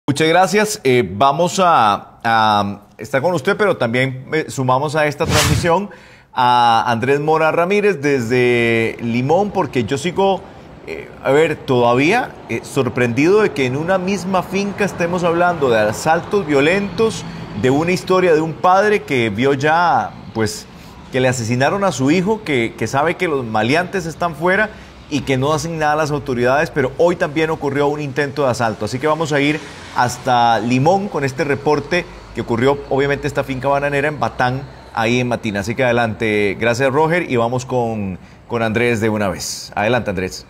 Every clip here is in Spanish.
Muchas gracias. Vamos a estar con usted, pero también sumamos a esta transmisión a Andrés Mora Ramírez desde Limón, porque yo sigo, todavía sorprendido de que en una misma finca estemos hablando de asaltos violentos, de una historia de un padre que vio ya, pues, que le asesinaron a su hijo, que sabe que los maleantes están fuera y que no hacen nada a las autoridades, pero hoy también ocurrió un intento de asalto. Así que vamos a ir hasta Limón con este reporte que ocurrió, obviamente, esta finca bananera en Batán, ahí en Matina. Así que adelante, gracias Roger, y vamos con Andrés de una vez. Adelante, Andrés.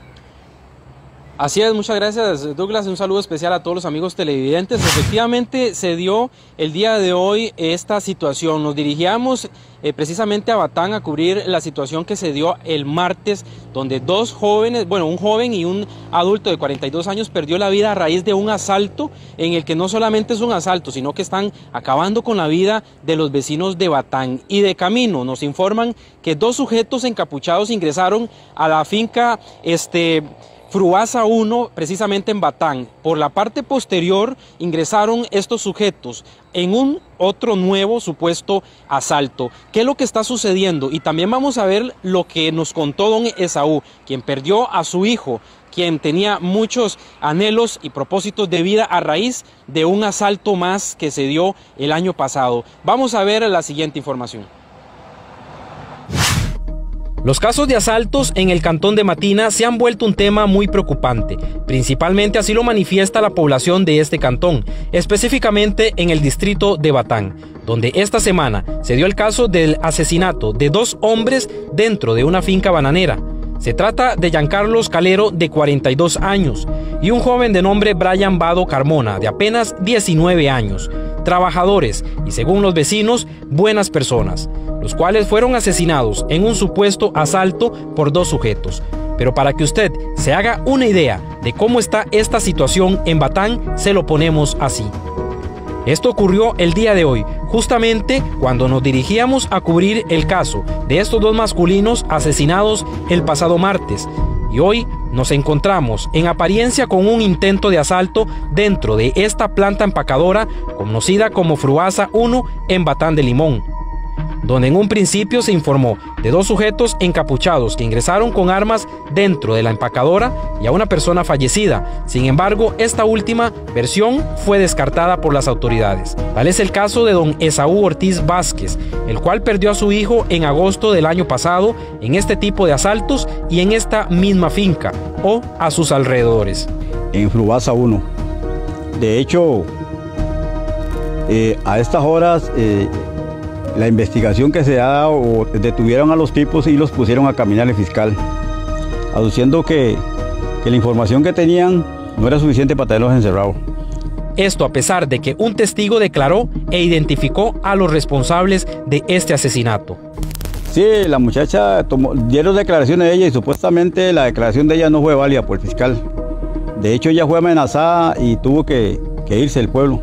Así es, muchas gracias Douglas, un saludo especial a todos los amigos televidentes. Efectivamente se dio el día de hoy esta situación. Nos dirigíamos precisamente a Batán a cubrir la situación que se dio el martes, donde dos jóvenes, un joven y un adulto de 42 años perdió la vida a raíz de un asalto en el que no solamente es un asalto, sino que están acabando con la vida de los vecinos de Batán. Y de camino nos informan que dos sujetos encapuchados ingresaron a la finca Fruasa 1, precisamente en Batán. Por la parte posterior ingresaron estos sujetos en un otro nuevo supuesto asalto. ¿Qué es lo que está sucediendo? Y también vamos a ver lo que nos contó don Esaú, quien perdió a su hijo, quien tenía muchos anhelos y propósitos de vida a raíz de un asalto más que se dio el año pasado. Vamos a ver la siguiente información. Los casos de asaltos en el cantón de Matina se han vuelto un tema muy preocupante. Principalmente así lo manifiesta la población de este cantón, específicamente en el distrito de Batán, donde esta semana se dio el caso del asesinato de dos hombres dentro de una finca bananera. Se trata de Giancarlos Calero, de 42 años, y un joven de nombre Brian Vado Carmona, de apenas 19 años, trabajadores y, según los vecinos, buenas personas, los cuales fueron asesinados en un supuesto asalto por dos sujetos. Pero para que usted se haga una idea de cómo está esta situación en Batán, se lo ponemos así. Esto ocurrió el día de hoy, justamente cuando nos dirigíamos a cubrir el caso de estos dos masculinos asesinados el pasado martes. Y hoy nos encontramos en apariencia con un intento de asalto dentro de esta planta empacadora conocida como Fruasa 1 en Batán de Limón, donde en un principio se informó de dos sujetos encapuchados que ingresaron con armas dentro de la empacadora y a una persona fallecida. Sin embargo, esta última versión fue descartada por las autoridades. Tal es el caso de don Esaú Ortiz Vázquez, el cual perdió a su hijo en agosto del año pasado en este tipo de asaltos y en esta misma finca o a sus alrededores. En Fruasa 1. De hecho, a estas horas la investigación que se ha dado, detuvieron a los tipos y los pusieron a caminar el fiscal, aduciendo que la información que tenían no era suficiente para tenerlos encerrados. Esto a pesar de que un testigo declaró e identificó a los responsables de este asesinato. Sí, la muchacha dieron declaraciones de ella y supuestamente la declaración de ella no fue válida por el fiscal. De hecho, ella fue amenazada y tuvo que irse del pueblo.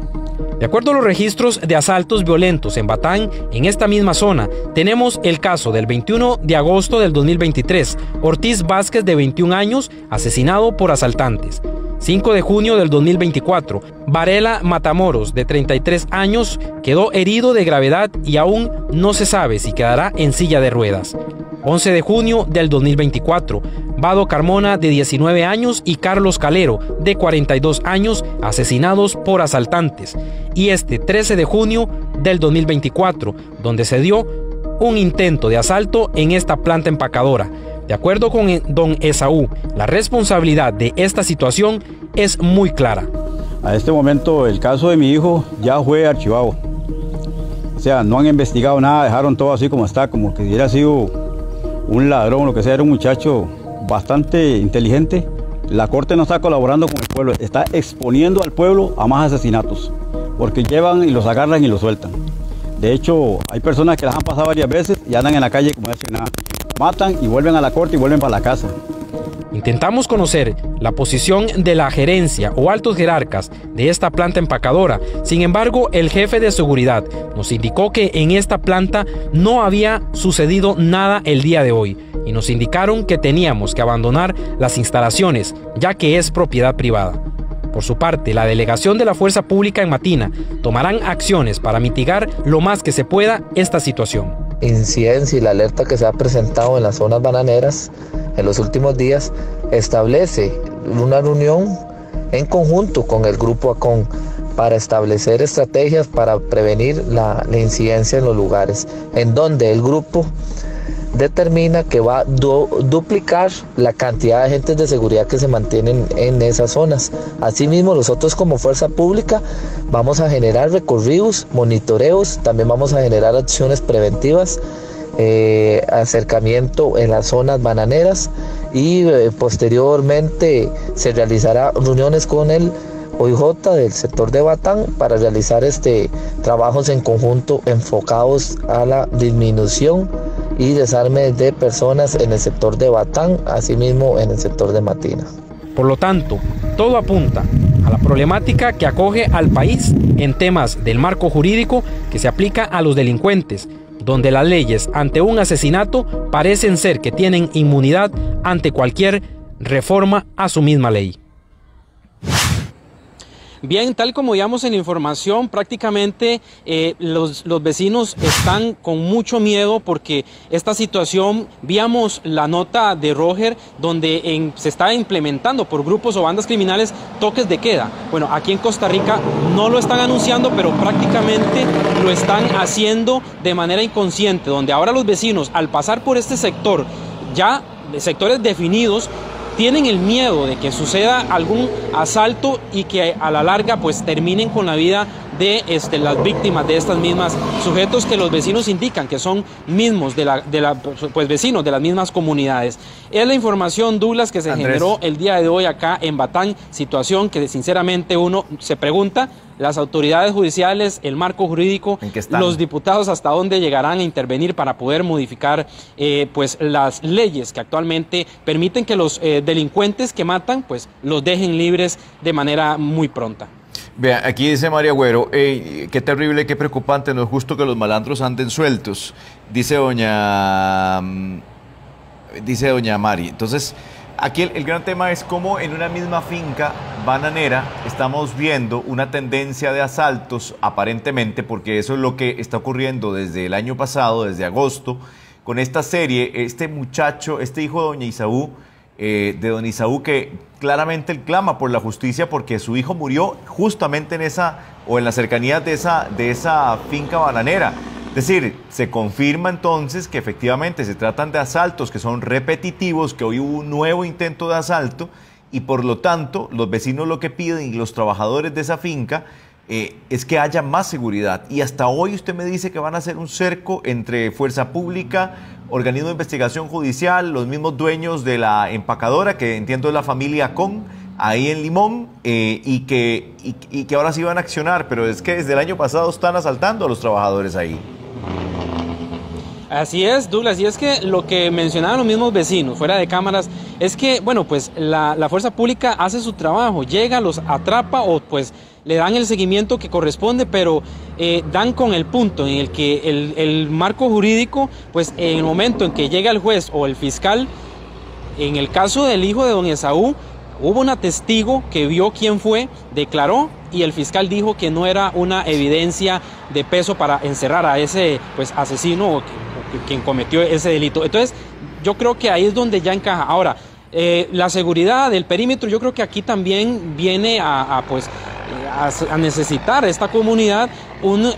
De acuerdo a los registros de asaltos violentos en Batán, en esta misma zona, tenemos el caso del 21 de agosto del 2023, Ortiz Vázquez, de 21 años, asesinado por asaltantes. 5 de junio del 2024, Varela Matamoros, de 33 años, quedó herido de gravedad y aún no se sabe si quedará en silla de ruedas. 11 de junio del 2024, Vado Carmona, de 19 años, y Carlos Calero, de 42 años, asesinados por asaltantes. Y este 13 de junio del 2024, donde se dio un intento de asalto en esta planta empacadora. De acuerdo con don Esaú, la responsabilidad de esta situación es muy clara. A este momento el caso de mi hijo ya fue archivado. O sea, no han investigado nada, dejaron todo así como está, como que hubiera sido un ladrón, lo que sea. Era un muchacho bastante inteligente. La corte no está colaborando con el pueblo, está exponiendo al pueblo a más asesinatos, porque llevan y los agarran y los sueltan. De hecho, hay personas que las han pasado varias veces y andan en la calle como si nada. Matan y vuelven a la corte y vuelven para la casa. Intentamos conocer la posición de la gerencia o altos jerarcas de esta planta empacadora. Sin embargo, el jefe de seguridad nos indicó que en esta planta no había sucedido nada el día de hoy y nos indicaron que teníamos que abandonar las instalaciones, ya que es propiedad privada. Por su parte, la delegación de la Fuerza Pública en Matina tomarán acciones para mitigar lo más que se pueda esta situación. Incidencia y la alerta que se ha presentado en las zonas bananeras en los últimos días establece una reunión en conjunto con el grupo ACON para establecer estrategias para prevenir la incidencia en los lugares, en donde el grupo determina que va a duplicar la cantidad de agentes de seguridad que se mantienen en esas zonas. Asimismo, nosotros como Fuerza Pública vamos a generar recorridos, monitoreos, también vamos a generar acciones preventivas, acercamiento en las zonas bananeras y posteriormente se realizará reuniones con el OIJ del sector de Batán para realizar trabajos en conjunto enfocados a la disminución y desarme de personas en el sector de Batán, asimismo en el sector de Matina. Por lo tanto, todo apunta a la problemática que acoge al país en temas del marco jurídico que se aplica a los delincuentes, donde las leyes ante un asesinato parecen ser que tienen inmunidad ante cualquier reforma a su misma ley. Bien, tal como veíamos en la información, prácticamente los vecinos están con mucho miedo porque esta situación, víamos la nota de Roger, donde se está implementando por grupos o bandas criminales toques de queda. Bueno, aquí en Costa Rica no lo están anunciando, pero prácticamente lo están haciendo de manera inconsciente, donde ahora los vecinos, al pasar por este sector, ya de sectores definidos, tienen el miedo de que suceda algún asalto y que a la larga pues terminen con la vida de las víctimas de estas mismas sujetos que los vecinos indican que son mismos pues vecinos de las mismas comunidades. Es la información, Douglas, que se generó el día de hoy acá en Batán, situación que sinceramente uno se pregunta, las autoridades judiciales, el marco jurídico, los diputados hasta dónde llegarán a intervenir para poder modificar pues las leyes que actualmente permiten que los delincuentes que matan pues los dejen libres de manera muy pronta. Vea, aquí dice María Agüero, qué terrible, qué preocupante, no es justo que los malandros anden sueltos, dice doña Mari. Entonces, aquí el gran tema es cómo en una misma finca bananera estamos viendo una tendencia de asaltos, aparentemente, porque eso es lo que está ocurriendo desde el año pasado, desde agosto, con esta serie, este muchacho, este hijo de doña Isaú, de don Isaú, que claramente él clama por la justicia porque su hijo murió justamente en las cercanías de esa finca bananera. Es decir, se confirma entonces que efectivamente se tratan de asaltos que son repetitivos, que hoy hubo un nuevo intento de asalto y por lo tanto los vecinos lo que piden y los trabajadores de esa finca es que haya más seguridad. Y hasta hoy usted me dice que van a hacer un cerco entre Fuerza Pública, organismo de investigación judicial, los mismos dueños de la empacadora, que entiendo es la familia ACON, ahí en Limón, y que ahora sí van a accionar, pero es que desde el año pasado están asaltando a los trabajadores ahí. Así es, Douglas, y es que lo que mencionaban los mismos vecinos fuera de cámaras es que, bueno, pues la fuerza pública hace su trabajo, llega, los atrapa o pues le dan el seguimiento que corresponde, pero dan con el punto en el que el marco jurídico, pues en el momento en que llega el juez o el fiscal, en el caso del hijo de don Esaú, hubo una testigo que vio quién fue, declaró y el fiscal dijo que no era una evidencia de peso para encerrar a ese pues asesino o quien cometió ese delito. Entonces, yo creo que ahí es donde ya encaja. Ahora, la seguridad del perímetro, yo creo que aquí también viene a necesitar esta comunidad un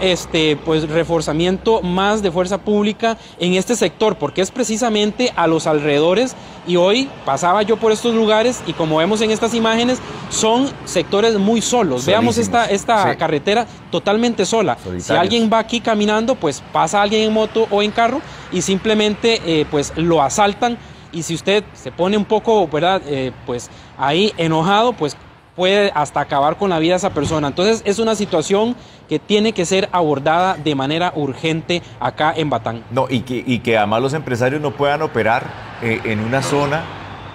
pues reforzamiento más de fuerza pública en este sector, porque es precisamente a los alrededores, y hoy pasaba yo por estos lugares y como vemos en estas imágenes son sectores muy solos. Veamos esta sí, carretera totalmente sola. Solitarios. Si alguien va aquí caminando, pues pasa alguien en moto o en carro y simplemente pues lo asaltan, y si usted se pone un poco, ¿verdad? Pues ahí enojado, pues puede hasta acabar con la vida de esa persona. Entonces es una situación que tiene que ser abordada de manera urgente acá en Batán. No, y que además los empresarios no puedan operar en una zona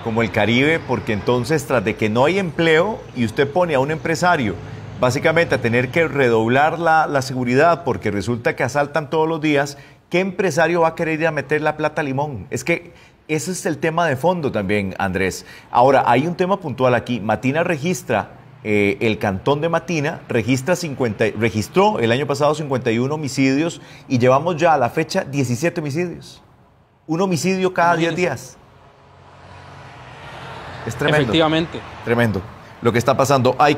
como el Caribe, porque entonces tras de que no hay empleo y usted pone a un empresario básicamente a tener que redoblar la seguridad porque resulta que asaltan todos los días, ¿qué empresario va a querer ir a meter la plata a Limón? Es que ese es el tema de fondo también, Andrés. Ahora, hay un tema puntual aquí. Matina registra el Cantón de Matina registró el año pasado 51 homicidios y llevamos ya a la fecha 17 homicidios. Un homicidio cada 10 días. Es tremendo. Efectivamente. Tremendo lo que está pasando. A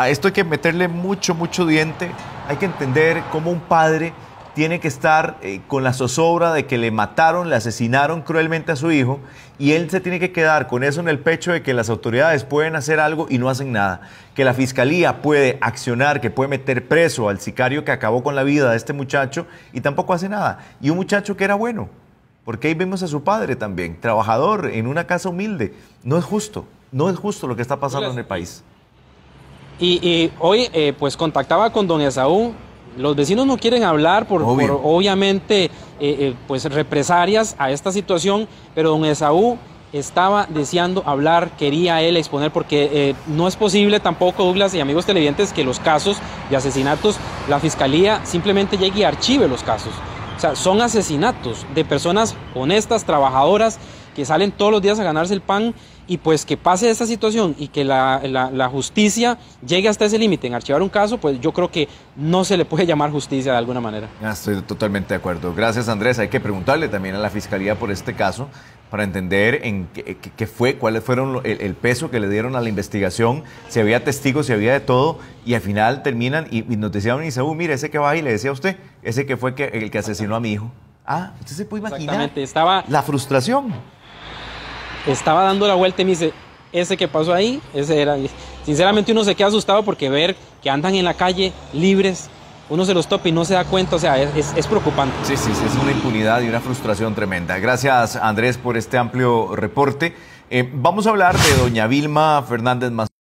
esto hay que meterle mucho diente. Hay que entender cómo un padre tiene que estar con la zozobra de que le mataron, le asesinaron cruelmente a su hijo, y él se tiene que quedar con eso en el pecho de que las autoridades pueden hacer algo y no hacen nada, que la fiscalía puede accionar, que puede meter preso al sicario que acabó con la vida de este muchacho y tampoco hace nada. Y un muchacho que era bueno, porque ahí vemos a su padre también, trabajador en una casa humilde. No es justo lo que está pasando en el país. Y hoy pues contactaba con don Esaú. Los vecinos no quieren hablar por obviamente pues represalias a esta situación, pero don Esaú estaba deseando hablar, quería él exponer, porque no es posible tampoco, Douglas y amigos televidentes, que los casos de asesinatos, la fiscalía simplemente llegue y archive los casos. O sea, son asesinatos de personas honestas, trabajadoras, que salen todos los días a ganarse el pan, y pues que pase esta situación y que la justicia llegue hasta ese límite en archivar un caso, pues yo creo que no se le puede llamar justicia de alguna manera. Estoy totalmente de acuerdo. Gracias, Andrés. Hay que preguntarle también a la Fiscalía por este caso para entender en qué fue, cuáles fueron el peso que le dieron a la investigación, si había testigos, si había de todo, y al final terminan y nos decía un Isaú, mire, ese que va ahí, le decía a usted, ese que fue el que asesinó a mi hijo. Ah, usted se puede imaginar la frustración. Estaba dando la vuelta y me dice, ese que pasó ahí, ese era. Sinceramente uno se queda asustado porque ver que andan en la calle libres, uno se los topa y no se da cuenta, o sea, es preocupante. Sí, es una impunidad y una frustración tremenda. Gracias, Andrés, por este amplio reporte. Vamos a hablar de doña Vilma Fernández Mazón.